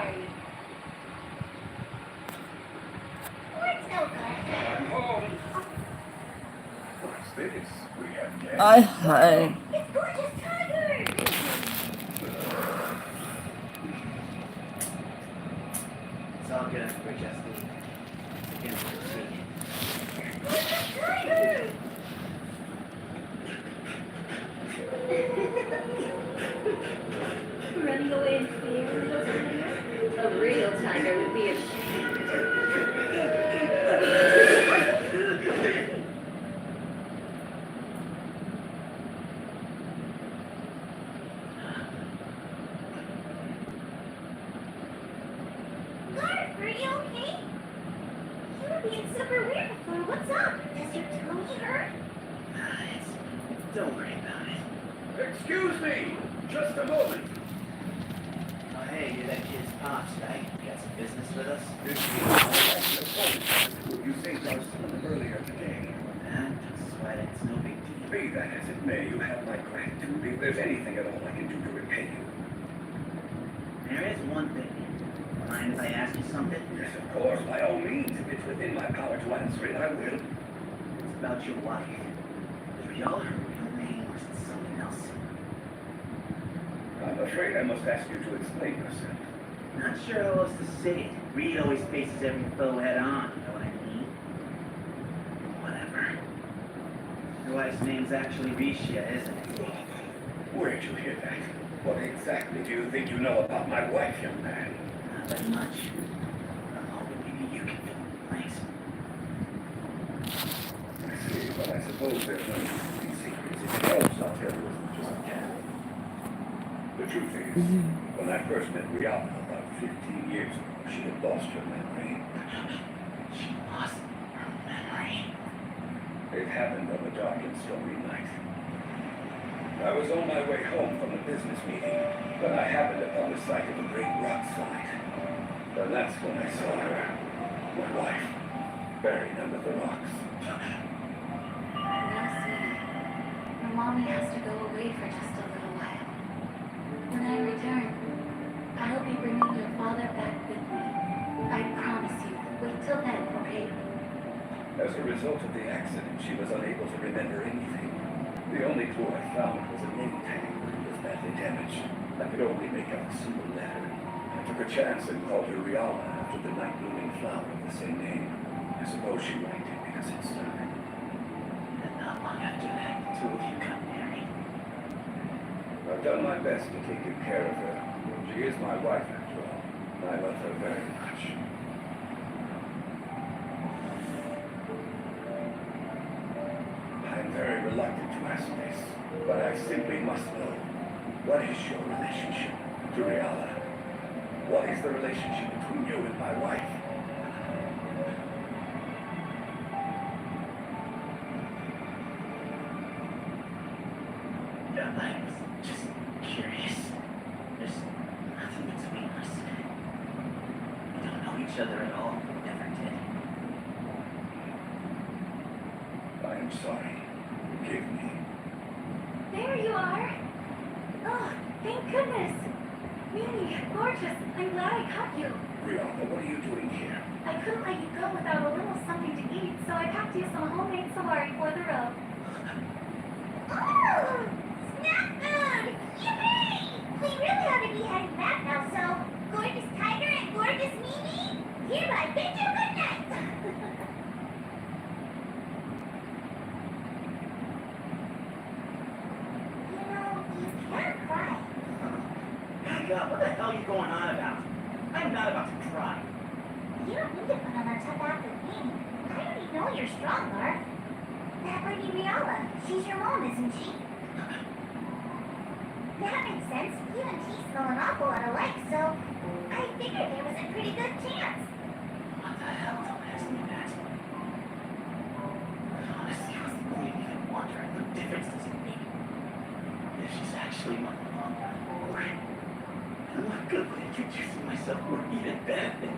sorry. Let's go, Garth. I'm home. What's this? We have guests. Hi. It's gorgeous tiger! It's all good. We're just against the sea. Gorgeous tiger! Running away in fear, little tiger? A real tiger would be ashamed. Garth, are you okay? You were being super weird before. What's up? Does your tummy hurt? Don't worry about it. Excuse me. Just a moment. Oh, hey, you're that kid's pops, right? You got some business with us? This is what you think I was telling earlier today. That's why that's no big deal. Be that as it may, you have my gratitude. If there's anything at all I can do to repay you. There is one thing. Mind if I ask you something? Yes, of course, by all means. If it's within my power to answer it, I will. It's about your wife. Is Riala her real name or is it something else? I'm afraid I must ask you to explain yourself. Not sure how else to say it. Reed always faces every foe head on, you know what I mean? Whatever. Your wife's name's actually Risha, isn't it? Where'd you hear that? What exactly do you think you know about my wife, young man? Not that much. I'm hoping maybe you can fill in the blanks. I see, but I suppose there's no use to be secrets. If it helps, I'll tell you as much as I can. The truth is, when I first met Rihanna about 15 years ago, she had lost her memory. She lost her memory. It happened on a dark and stormy night. I was on my way home from a business meeting when I happened upon the site of a great rock slide. And that's when I saw her, my wife, buried under the rocks. No, sweetie. Your mommy has to go away for just a little while. When I return, I'll be bringing your father back with me. I promise you. Wait till then, okay? As a result of the accident, she was unable to remember anything. The only clue I found was a name tag that was badly damaged. I could only make out a single letter. I took a chance and called her Riala after the night blooming flower of the same name. I suppose she liked it because it stuck. And not long after that, the two of you got married. I've done my best to take good care of her. She is my wife, after all. I love her very much. I'm very reluctant to ask this, but I simply must know. What is your relationship to Riala? What is the relationship between you and my wife? Yeah, I was just curious. There's nothing between us. We don't know each other at all. Never did. I am sorry. Forgive me. There you are. Oh, thank goodness. Really gorgeous. I'm glad I caught you. Rihanna, what are you doing here? I couldn't let you go without a little something to eat, so I packed you some homemade sawari for the road. Oh, snack food! Yippee! We really ought to be heading back now, so gorgeous tiger and gorgeous Mimi, hereby bid you good night. You know, you can't cry. God, what the hell are you going on about? I'm not about to cry. You don't need to put on a tough act with me. I already know you're strong, Garth. That lady Riala, she's your mom, isn't she? That makes sense. You and she smell an awful lot alike, so I figured there was a pretty good chance. What the hell? Don't ask me that. Honestly, I was even wondering what difference does it make if she's actually my mom or I'm good at introducing myself or even benefit.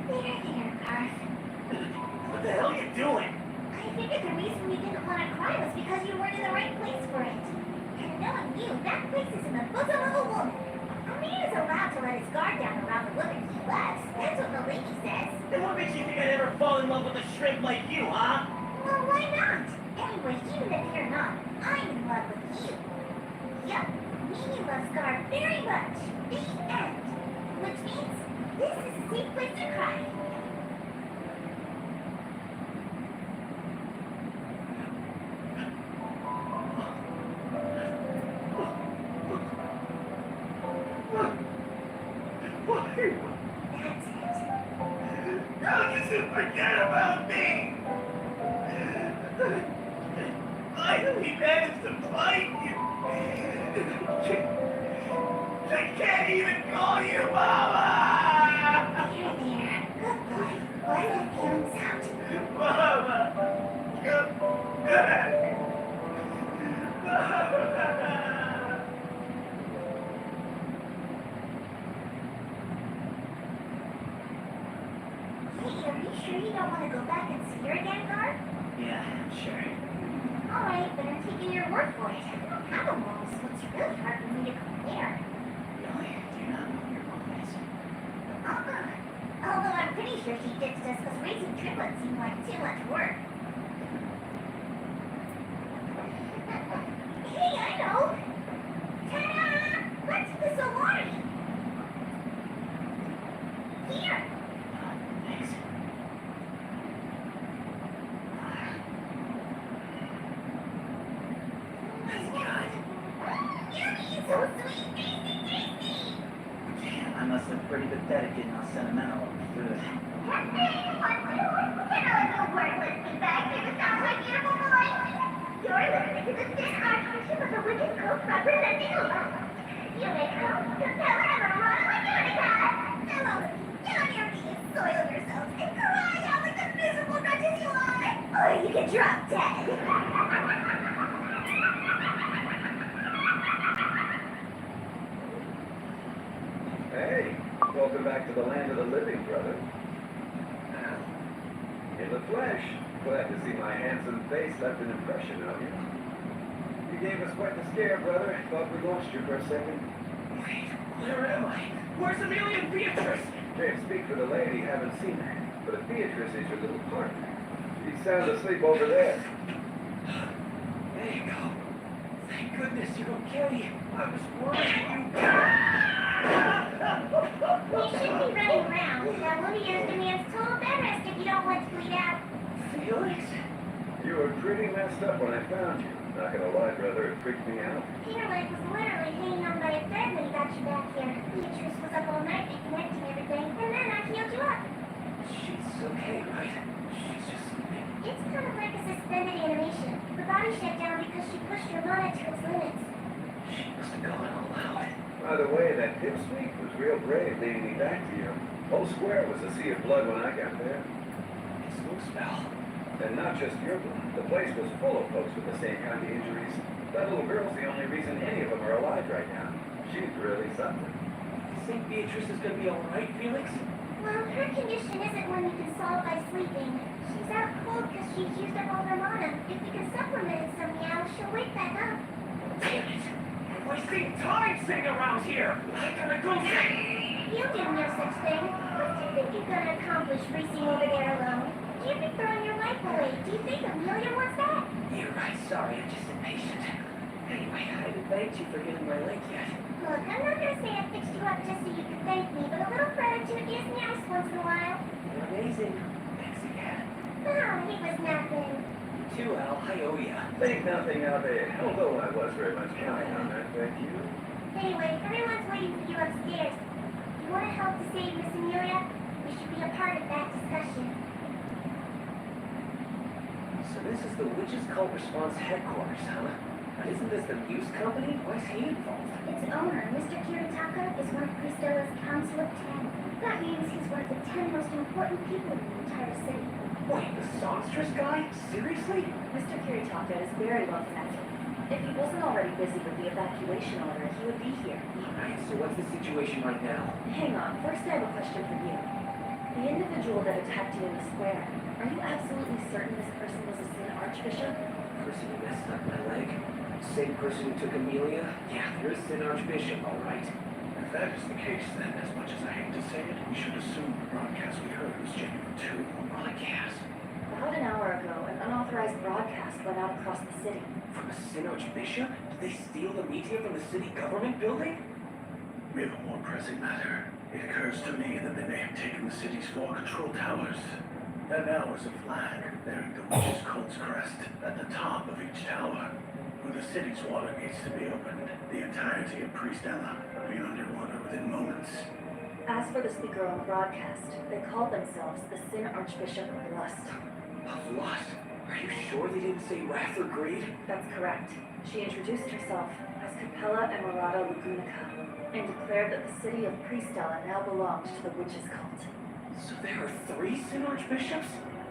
There, Garth. What the hell are you doing? I figured the reason you didn't want to cry was because you weren't in the right place for it. And knowing you, that place is in the bosom of a woman. A man is a allowed to let his guard down around the women he loves. That's what the lady says. And what makes you think I'd ever fall in love with a shrimp like you, huh? Well, why not? Anyway, even if you're not, I'm in love with you. Yup, Mimi loves Scar very much. The end. Which means this is a safe place to cry. Why? That's it. How does it forget about me? Finally managed to find you. She can't even call you Mama! Here, there. Good boy. Let the feelings out. Mama! Come back! Mama! Hey, are you sure you don't want to go back and see her again, Gar? Yeah, sure. Alright, but I'm taking your word for it. I don't have a mom, so it's really hard for me to compare. Really? Do you not know your mom is? Although I'm pretty sure she ditched us because raising triplets seemed like too much work. Hey, I know! Ta-da! What's the salami? Here! Thanks. Yummy! So sweet! Tasty, tasty! Damn, I must look pretty pathetic getting all sentimental over food. You're listening to the thin archbishop of the wicked ghost representing love. You may come to tell him a runaway unicorn. Hello, get on your knees, soil yourselves, and cry out like the miserable wretches you are, or you can drop dead. Hey, welcome back to the land of the living, brother. In the flesh. Glad to see my handsome face left an impression on you. You gave us quite the scare, brother. Thought we lost you for a second. Wait, where am I? Where's Amelia and Beatrice? Can't speak for the lady, haven't seen her. But Beatrice is your little partner. She's sound asleep over there. There you go. Thank goodness you're okay. I was worried you... You shouldn't be running around. That Lydia's demands total bed rest if you don't want to bleed out. Felix? You were pretty messed up when I found you. Not gonna lie, brother, it freaked me out. Peter Leg was literally hanging on by a thread when he got you back here. Beatrice was up all night reconnecting everything, and then I healed you up. She's okay, right? She's just sleeping. It's kind of like a suspended animation. The body shut down because she pushed your mana to its limits. She must have gone all out. By the way, that pipsqueak was real brave leading me back to you. Whole square was a sea of blood when I got there. It's no spell. And not just your blood. The place was full of folks with the same kind of injuries. That little girl's the only reason any of them are alive right now. She's really something. You think Beatrice is gonna be alright, Felix? Well, her condition isn't one you can solve by sleeping. She's out cold because she's used up all her mana. If you can supplement it somehow, she'll wake back up. Damn it! We're wasting time sitting around here! I gotta go see! You do no such thing. What do you think you're gonna accomplish racing over there alone? You'd be throwing your life away. Do you think Amelia wants that? You're right, sorry, I'm just impatient. Anyway, I haven't thanked you for healing my leg yet. Look, I'm not gonna say I fixed you up just so you can thank me, but a little gratitude is nice once in a while. You're amazing. Thanks again. Oh, it was nothing. You too, Al. I owe ya. Think nothing of it, although I was very much counting on that, thank you. Anyway, everyone's waiting for you upstairs. You want to help to save Miss Amelia? We should be a part of that discussion. So this is the Witches Cult Response Headquarters, huh? Now, isn't this the news company? Why's he involved? Its owner, Mr. Kiritaka, is one of Cristella's Council of 10. That means he's one of the 10 most important people in the entire city. Wait, the songstress guy? Seriously? Mr. Kiritaka is very well connected. If he wasn't already busy with the evacuation order, he would be here. Alright, so what's the situation right now? Hang on, first I have a question for you. The individual that attacked you in the square, are you absolutely certain this person was a Sin Archbishop? Person who messed up my leg? Same person who took Amelia? Yeah, you're a Sin Archbishop, alright. If that is the case, then, as much as I hate to say it, we should assume the broadcast we heard was genuine too. Broadcast? About an hour ago, an unauthorized broadcast went out across the city. From a Sin Archbishop? Did they steal the media from the city government building? We have a more pressing matter. It occurs to me that they may have taken the city's 4 control towers. There now is a flag bearing the witch's cult's crest at the top of each tower. When the city's water gates to be opened, the entirety of Priestella will be underwater within moments. As for the speaker on the broadcast, they called themselves the Sin Archbishop of Lust. Of lust? Are you sure they didn't say wrath or greed? That's correct. She introduced herself as Capella Emerata Lagunica and declared that the city of Priestella now belonged to the witch's cult. So there are 3 Sin Archbishops?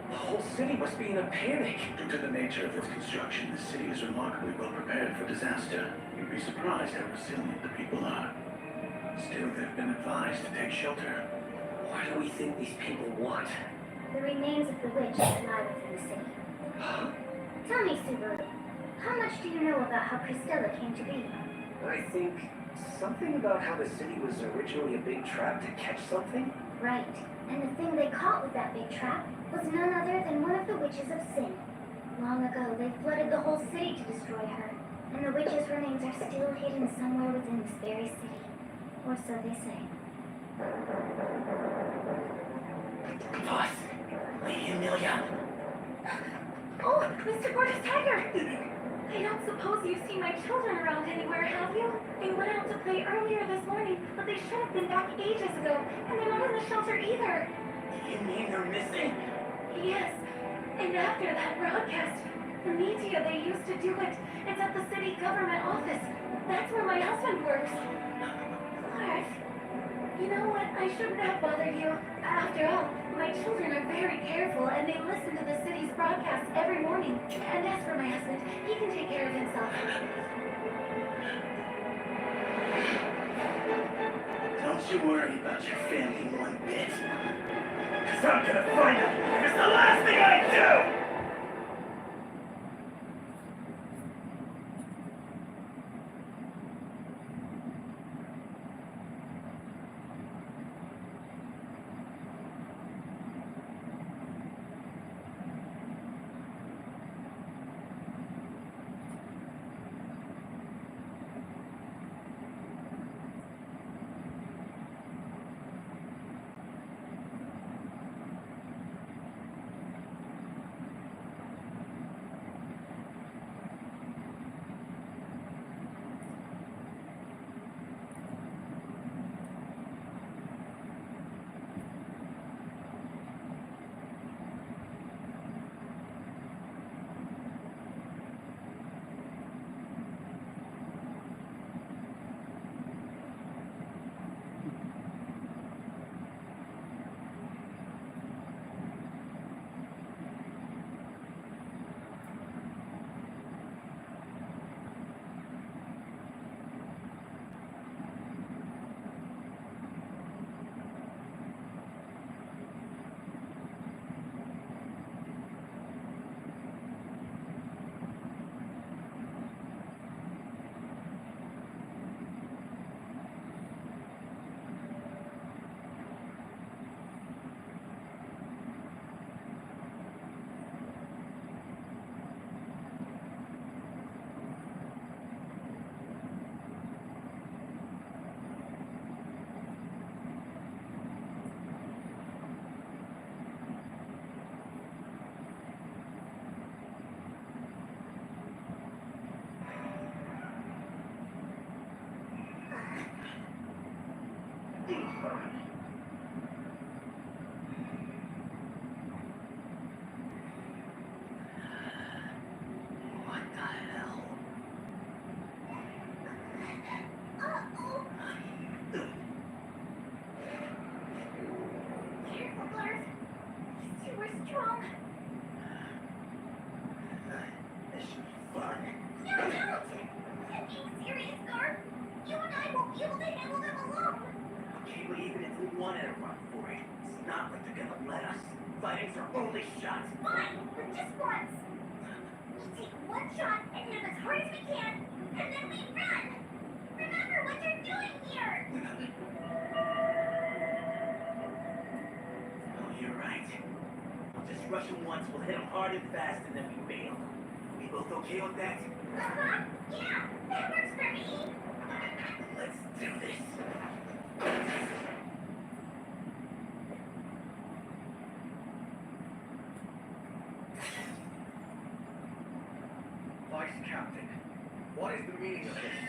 The whole city must be in a panic. Due to the nature of its construction, the city is remarkably well prepared for disaster. You'd be surprised how resilient the people are. Still, they've been advised to take shelter. What do we think these people want? The remains of the witch that lie within the city. Tell me, Subaru, how much do you know about how Christella came to be? I think something about how the city was originally a big trap to catch something? Right, and the thing they caught with that big trap was none other than one of the witches of sin. Long ago, they flooded the whole city to destroy her, and the witch's remains are still hidden somewhere within this very city. Or so they say. Boss, Lady Amelia. Oh, Mr. Gorgeous Tiger! I don't suppose you've seen my children around anywhere, have you? They went out to play earlier this morning, but they should have been back ages ago, and they're not in the shelter either. You mean they're missing? Yes, and after that broadcast, the media they used to do it, it's at the city government office. That's where my husband works. Clark, you know what? I shouldn't have bothered you. After all, my children are very careful, and they listen to the city's broadcasts every morning. And as for my husband, he can take care of himself. Don't you worry about your family one bit. Because I'm gonna find them if it's the last thing I do! What the hell? Careful, Garth. These two are strong. This should be fun. No, don't! I'm being serious, Garth. You and I won't be able to handle them alone. Okay, but even if we wanted to run for it, it's not like they're gonna let us. Fighting's our only shot. Fine, but just once. We take one shot and hit them as hard as we can, and then we run. Remember what you're doing here. rush him once, we'll hit him hard and fast, and then we bail. We both okay with that? Uh-huh. Yeah, that works for me. Let's do this. Vice Captain, what is the meaning of this?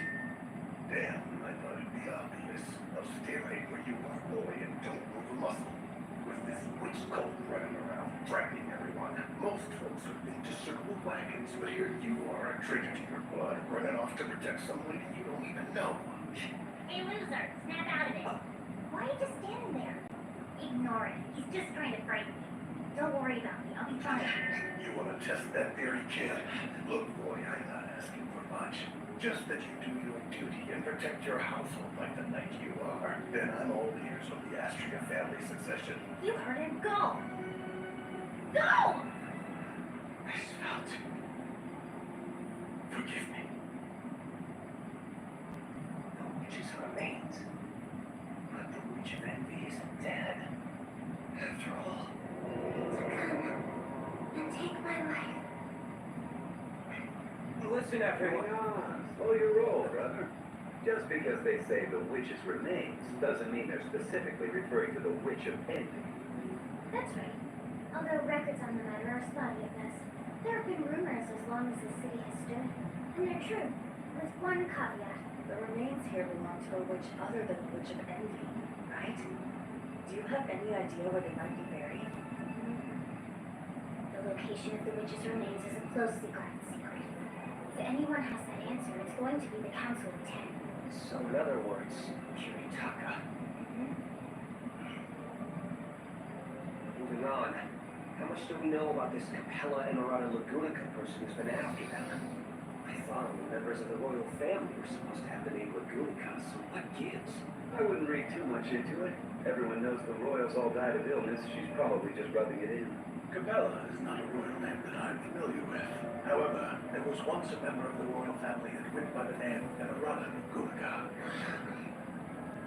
Damn, I thought it'd be obvious. Now stay right where you are, boy, and don't move a muscle. With this witch cult running around, threatening everyone, most folks would think to circle wagons, but here you are, a traitor to your blood, running off to protect someone you don't even know. Hey, loser, snap out of it. Why are you just standing there? Ignore it. He's just trying to frighten me. Don't worry about me. I'll be fine. You want to test that theory, kid? Look, boy, I'm not asking for much. Just that you do your duty and protect your household like the knight you are. Then I'm all ears on the Astria family succession. You heard him. Go! Go! I felt. Forgive me. The witch's remains. But the witch of envy isn't dead. After all, And take my life. Listen, everyone. Hang on. Slow your roll, brother. Just because they say the witch's remains doesn't mean they're specifically referring to the witch of envy. That's right. Although records on the matter are spotty at best, there have been rumors as long as the city has stood. And they're true, with one caveat. The remains here belong to a witch other than the Witch of Envy, right? Do you have any idea where they might be buried? The location of the witch's remains is a closely guarded secret. If anyone has that answer, it's going to be the Council of Ten. So in other words, Kiritaka. Moving on. How much do we know about this Capella Emerata Lagunica person who's been after them? I thought only members of the royal family were supposed to have the name Lagunica, so what gives? I wouldn't read too much into it. Everyone knows the royals all died of illness. She's probably just rubbing it in. Capella is not a royal name that I'm familiar with. However, there was once a member of the royal family that went by the name Emerata Lagunica.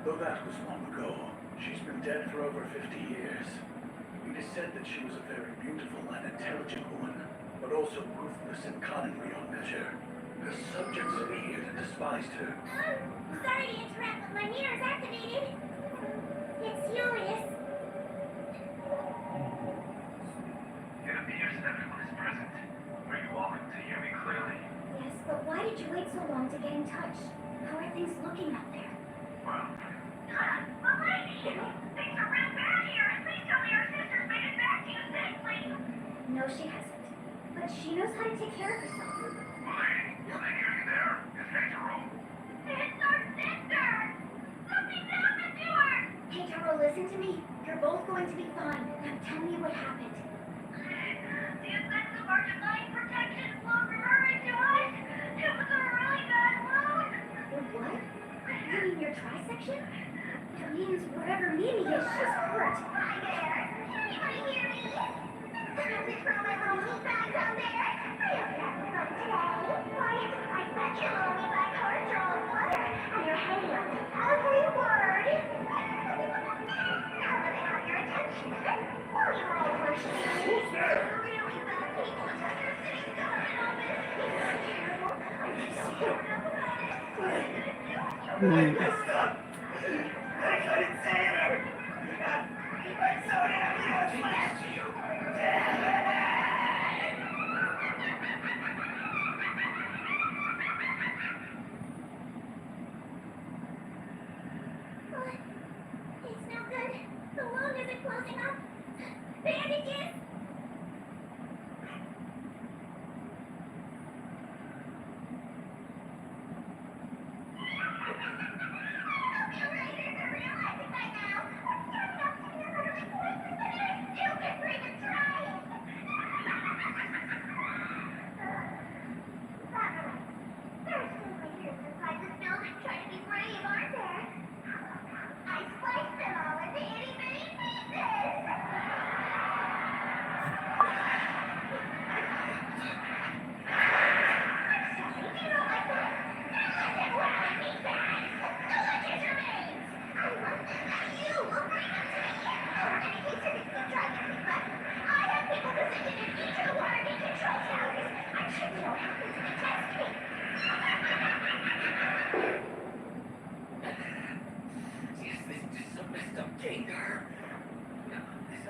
Though that was long ago, she's been dead for over 50 years. It is said that she was a very beautiful and intelligent woman, but also ruthless and cunning beyond measure. Her subjects feared and despised her. Sorry to interrupt, but my mirror's activated. It's furious. It appears that everyone is present. Are you all able to hear me clearly? Yes, but why did you wait so long to get in touch? How are things looking out there? Well, But lady! Things are real bad here, and please tell me our sister's made it back to you safely. No, she hasn't. But she knows how to take care of herself. lady, can I hear you there? Is Hatero? It's our sister! Something's happened to her! Hey, Taro, listen to me. You're both going to be fine. Now tell me what happened. The effects of our divine protection flowed from her into us. It was a really bad wound. What? You mean your trisection? That means whatever meaning is, she's hurt. Hi there. Can anybody hear me? How's it from my little meat bag down there? I hope you're having fun today. Why? I bet your little meat bag cards are all flutter, and you're hanging on to every word. Now that I have your attention, while you were all rushing in, Who's there? really bad people just are sitting guarded on this. It's terrible. I'm just so about it. What are you gonna do? I messed up. I couldn't save her. I'm so happy I flashed you. What? It's no good. The wound isn't closing up. Bandages! I'll be right in the real life right now. I'm starting up to feel like I'm stupid for even trying.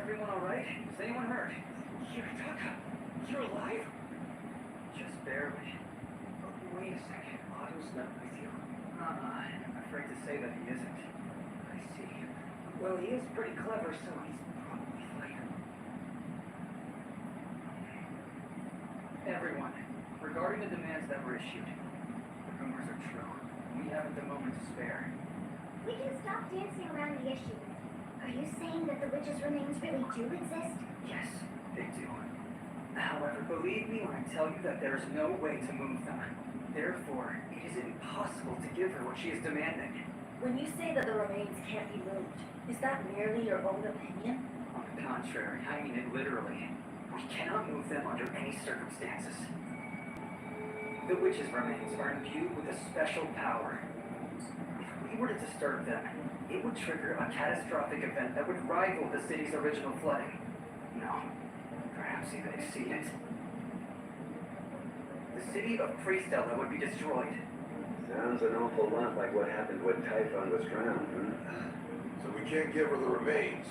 everyone alright? Is anyone hurt? Taka, you're alive? Just barely. Wait a second. Otto's not with you. I'm afraid to say that he isn't. I see. Well, he is pretty clever, so he's probably fine. Everyone, regarding the demands that were issued, the rumors are true. We haven't a moment to spare. We can stop dancing around the issue. Are you saying that the witch's remains really do exist? Yes, they do. However, believe me when I tell you that there is no way to move them. Therefore, it is impossible to give her what she is demanding. When you say that the remains can't be moved, is that merely your own opinion? On the contrary, I mean it literally. We cannot move them under any circumstances. The witch's remains are imbued with a special power. If we were to disturb them, it would trigger a catastrophic event that would rival the city's original flooding. No, perhaps even exceed it. The city of Priestella would be destroyed. Sounds an awful lot like what happened when Typhon was drowned, huh? So we can't give her the remains,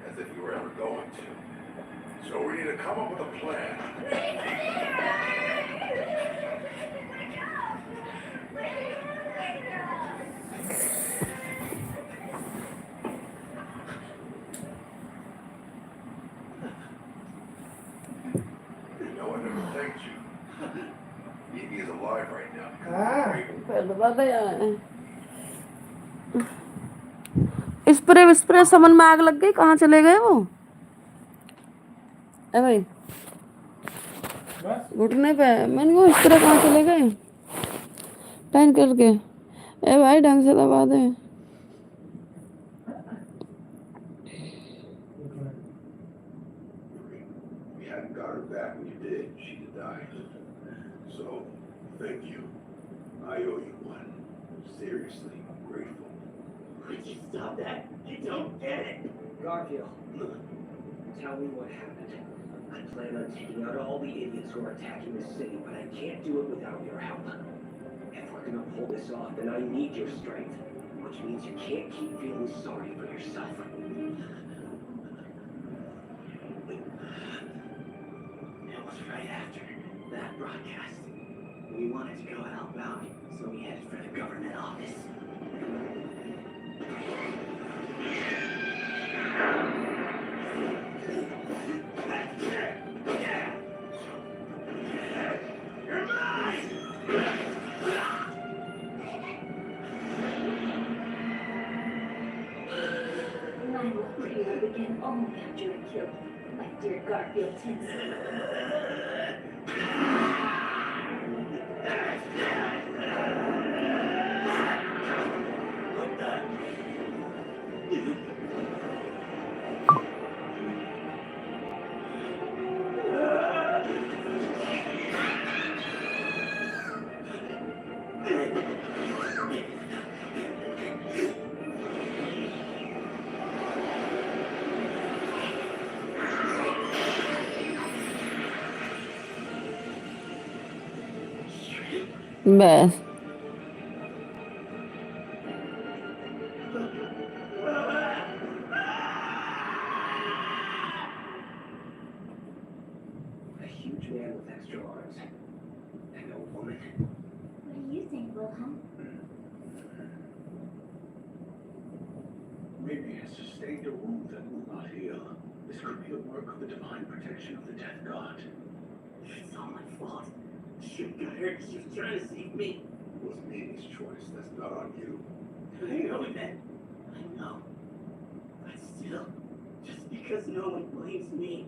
as if we were ever going to. So we need to come up with a plan. You know, I never thanked you. Evie is alive right now. पहले बात है spray spray समन में आग लग गई कहाँ चले गए वो ए भाई घुटने पे मैंने को स्प्रे कहाँ चले गए टाइम करके ए भाई ढंग से दबा दे We hadn't got her back when you did. She'd have died. So, thank you. I owe you one. Seriously, I'm grateful. Could you stop that? You don't get it. Garfield, tell me what happened. I plan on taking out all the idiots who are attacking the city, but I can't do it without your help. If we're gonna pull this off, then I need your strength, which means you can't keep feeling sorry for yourself. It was right after that broadcast. We wanted to go outbound, so we headed for the government office. You're mine! My love for you began only after you killed my dear Garfield Tinsley. बस A huge man with extra arms. And a woman. What do you think, Wilhelm? Maybe it sustained a wound that will not heal. This could be a work of the divine protection of the death god. It's all my fault. She got hurt. She was trying to save me. It was Amy's choice. That's not on you. I know that. I know. But still, just because no one blames me,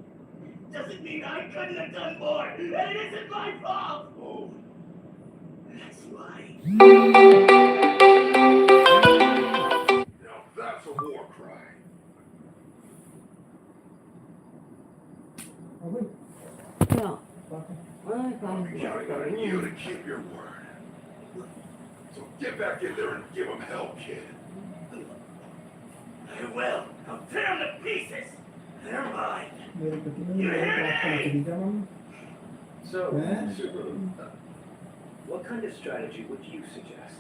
doesn't mean I couldn't have done more. And it isn't my fault. Oh, That's why. now that's a war cry. क्या I'm counting on you to keep your word. So get back in there and give him hell, kid. I will. I'll tear them to pieces. They're mine. You hear me? So, what kind of strategy would you suggest?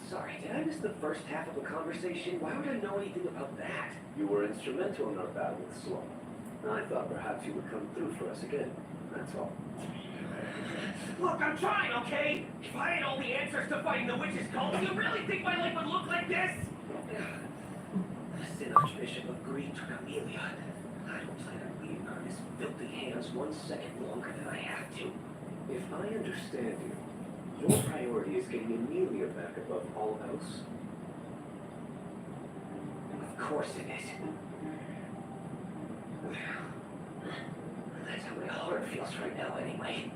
Sorry, did I miss the first half of the conversation? Why would I know anything about that? You were instrumental in our battle with Sloan. I thought perhaps you would come through for us again. That's all. Look, I'm trying, okay? If I had all the answers to fighting the witches' cult, do you really think my life would look like this? The Sin Archbishop agreed to Amelia. I don't plan on leaving her in his filthy hands 1 second longer than I have to. If I understand you, your priority is getting Amelia back above all else. Of course it is. That's how my heart feels right now anyway.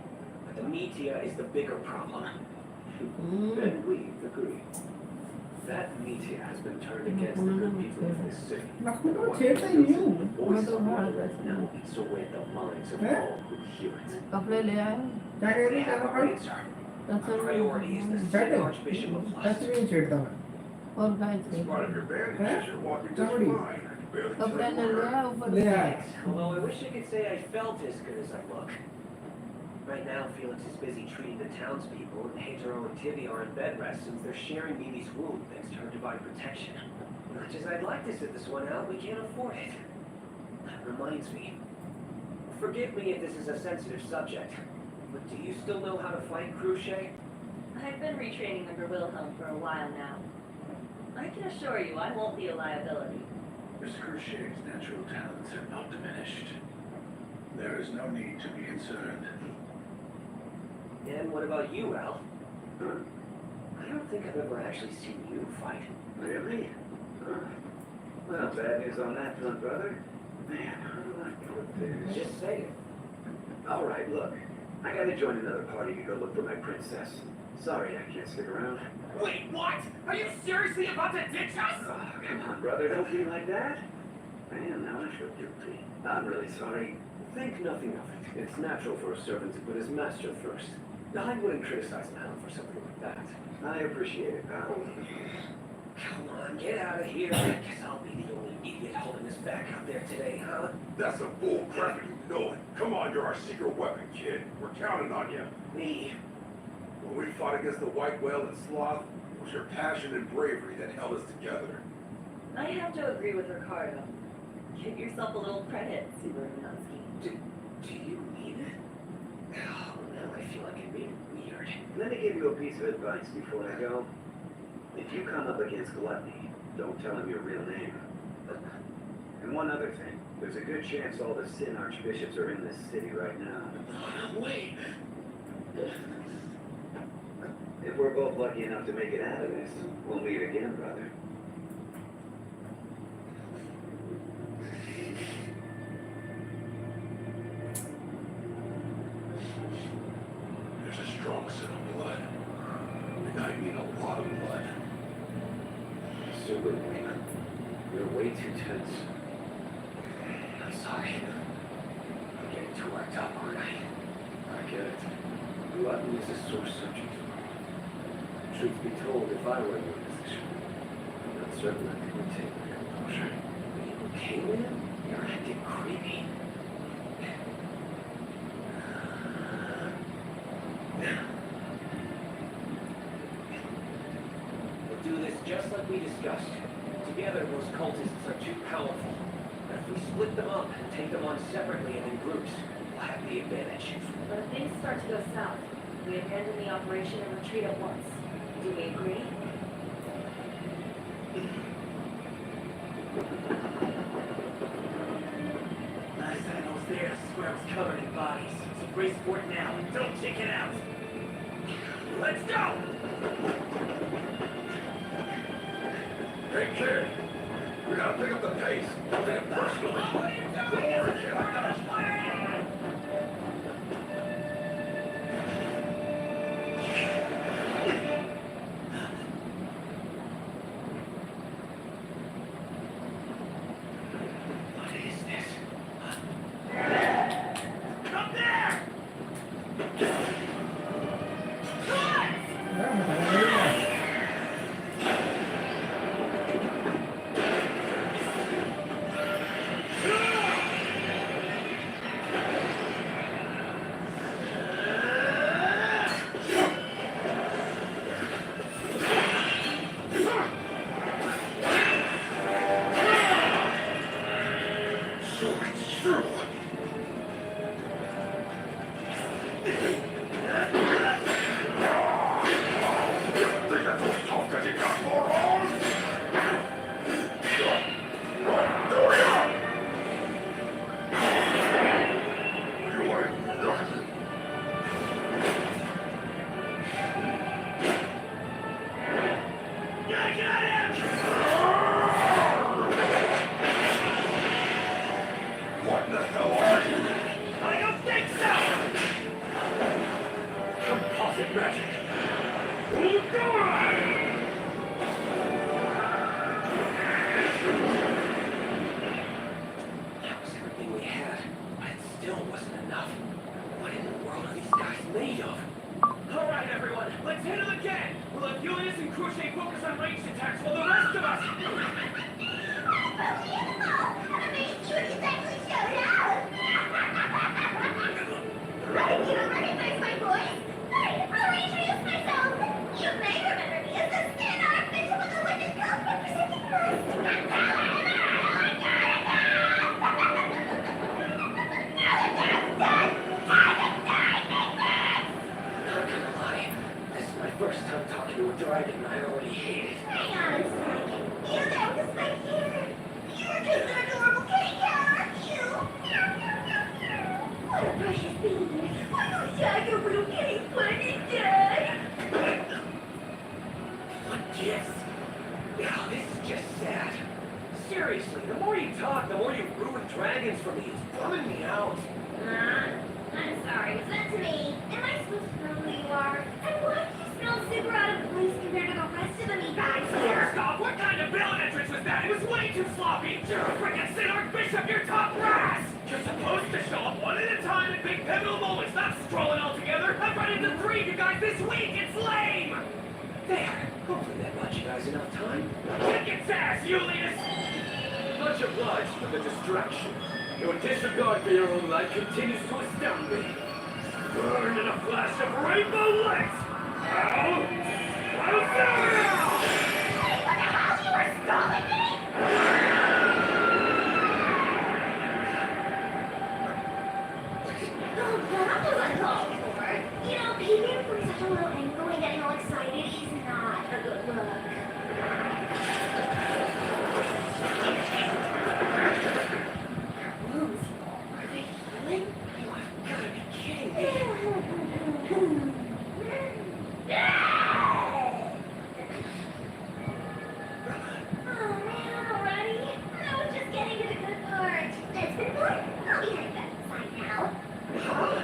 But the media is the bigger problem. Then we agree. That media has been turned against the good people of this city. Ma come non c'è io? Voice of God now eats away the minds of all who hear it. They have our answer. Our priority is the Sin Archbishop of Lust. As part of your bandages, you're walking just fine. I can barely tell you where. Although I wish I could say I felt as good as I look. Right now, Felix is busy treating the townspeople, and Pedro and Tivy are in bed rest since they're sharing Mimi's wound thanks to her divine protection. Much as I'd like to sit this one out, we can't afford it. That reminds me. Forgive me if this is a sensitive subject, but do you still know how to fight crochet? I've been retraining under Wilhelm for a while now. I can assure you I won't be a liability. Miss Crochet's natural talents have not diminished. There is no need to be concerned. And what about you, Al? I don't think I've ever actually seen you fight. Really? Well, bad news on that front, brother. Man, how do I put this? Just say it. All right, look. I gotta join another party to go look for my princess. Sorry, I can't stick around. Wait, what? Are you seriously about to ditch us? Oh, come on, brother. Don't be like that. Man, now I feel guilty. I'm really sorry. Think nothing of it. It's natural for a servant to put his master first. Now, I wouldn't criticize Mal for something like that. I appreciate it, pal. Come on, get out of here. I guess I'll be the only idiot holding us back out there today, huh? That's a bull crap and you know it. Come on, you're our secret weapon, kid. We're counting on you. Me? When we fought against the White Whale and Sloth, it was your passion and bravery that held us together. I have to agree with Ricardo. Give yourself a little credit, Supernansky. Do you mean it? Oh, now I feel like I'm being weird. Let me give you a piece of advice before I go. If you come up against Gluttony, don't tell him your real name. And one other thing, there's a good chance all the Sin Archbishops are in this city right now. Wait. If we're both lucky enough to make it out of this, we'll meet again, brother. There's a strong scent of blood. And I mean a lot of blood. Super, you're way too tense. I'm sorry. I'm getting too worked up, aren't I? I get it. Gluttony is a sore subject. Truth be told, if I were in your position, I'm not certain I could maintain my composure. Are you okay with it? You're acting creepy. We'll do this just like we discussed. Together, those cultists are too powerful. But if we split them up and take them on separately and in groups, we'll have the advantage. But if things start to go south, we abandon the operation and retreat at once. Do we agree? Last time I was there, the square was covered in bodies. So brace for it now and don't chicken out. Let's go! Hey, kid! We gotta pick up the pace. Take it personally. What are you doing? Don't worry, kid. I got you. What is this? Up there! Magic. That was everything we had, but it still wasn't enough. What in the world are these guys made of? All right, everyone, let's hit them again. We'll have Julius and Crochet focus on ranged attacks while the rest of us... Right, you don't recognize my voice? Hi, I'll introduce myself. You may remember me as the Sin Archbishop of the Witches Cult representing Christ. Not gonna lie, this is my first time talking to a dragon and I already hate it. Hang on a sec. You know this right here. You're just an adorable kitty cat, aren't you? What a precious baby. What a tiger little kitty funny day. What gifts? Oh, this is just sad. Seriously, the more you talk, the more you ruin dragons for me. It's bumming me out. I'm sorry, was that to me? Am I supposed to know who you are? And why do you smell super out of place compared to the rest of the meat bags here? Stop! What kind of villain entrance was that? It was way too sloppy! You're a freaking Sin Archbishop, you're top brass! You're supposed to show up one at a time at big pivotal moments, not strolling all together! I've run into 3 of you guys this week! It's lame! There! Hopefully that bought you guys enough time. Kick its ass, Julius! Much obliged for the distraction. Your disregard for your own life continues to astound me. Burned in a flash of rainbow light! Ow! I'll now! Hey, what the hell? You were stalling me? Oh, that was uncalled for. You know, peeking from such a low angle and getting all excited is not a good look. Wounds? Are they healing? You have gotta be kidding me. Oh man, already? I was just getting to the good part. That's been fun. I'll be heading back inside now. Huh?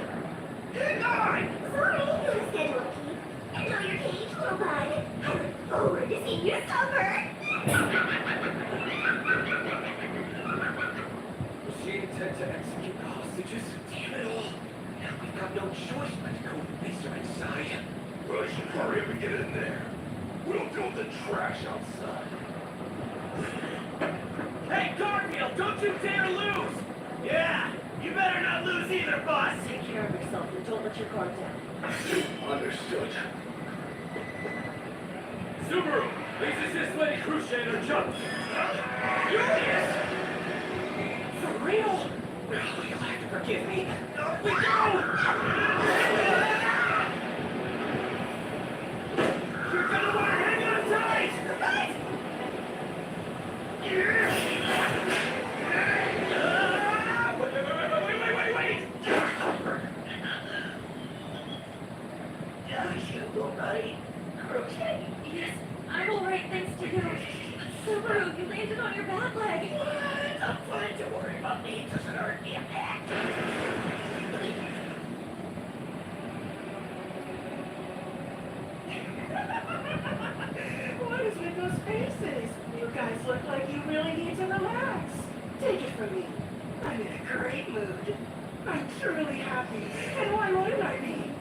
Hang on! Sorry, you were scheduled to keep. Enjoy your cage, little bud. I look forward to seeing you suffer. Does she intend to execute the hostages? Damn it all! Now we've got no choice but to go with Mr. inside. Well, you should hurry up and get in there. We'll deal with the trash outside. Hey, Garfield, don't you dare lose! Yeah, you better not lose either, boss! Take care of yourself and don't let your guard down. Understood. Subaru, please assist Lady Crochet in her jump. Julius! For real? Oh, you'll have to forgive me. Off we go! You're gonna want to hang on tight! What? Wait! You alright? Crochet? Yes, I'm alright, thanks to you. Subaru, you landed on your back leg. What? I'm fine, don't worry about me. It doesn't hurt me a bit. What is with those faces? You guys look like you really need to relax. Take it from me. I'm in a great mood. I'm truly happy. And why wouldn't I be?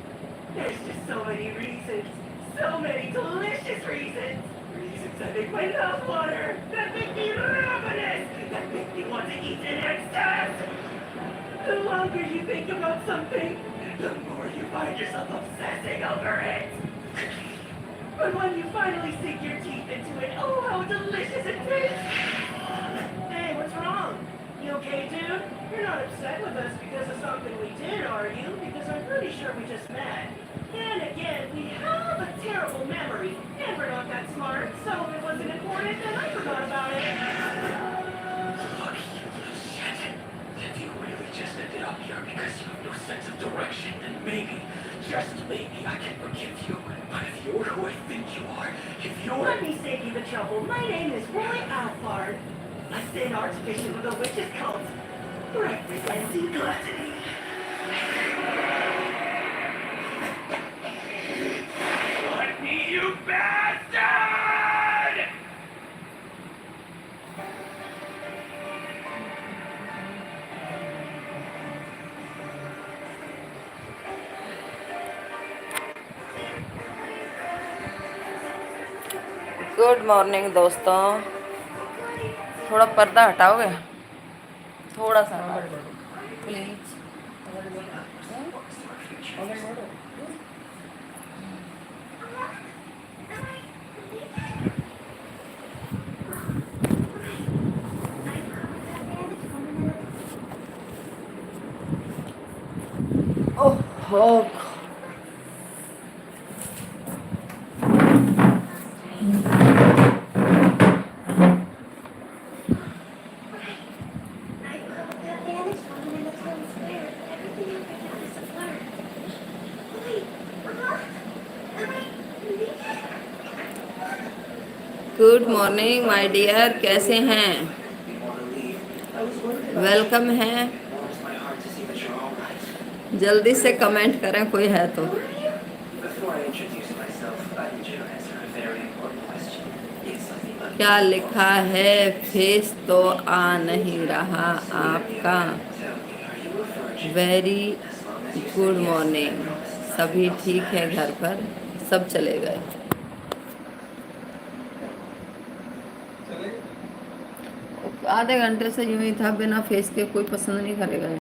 There's just so many reasons. So many delicious reasons. Reasons that make my mouth water. That make me ravenous. That make me want to eat in excess. The longer you think about something, the more you find yourself obsessing over it. But when you finally sink your teeth into it, oh, how delicious it tastes! Hey, what's wrong? You okay, dude? You're not upset with us because of something we did, are you? Because I'm pretty sure we just met. Then again, we have a terrible memory, and we're not that smart, so if it wasn't important, then I forgot about it. Look, you little shit. If you really just ended up here because you have no sense of direction, then maybe, just maybe, I can forgive you. But if you're who I think you are, if you're... Let me save you the trouble. My name is Roy Alfard, a Sin Archbishop of the Witches Cult, representing gluttony. You bastard! Good morning दोस्तों, थोड़ा पर्दा हटाओगे थोड़ा सा please. ओहो good morning my dear, कैसे हैं? Welcome हैं। जल्दी से कमेंट करें कोई है तो। Before I introduce myself, I need you to answer a very important question. It's something about क्या लिखा है? फेस तो आ नहीं रहा आपका। Very good morning. सभी ठीक है घर पर? सब चले गए? आधे घंटे से यूं ही था, बिना फेस के कोई पसंद नहीं करेगा।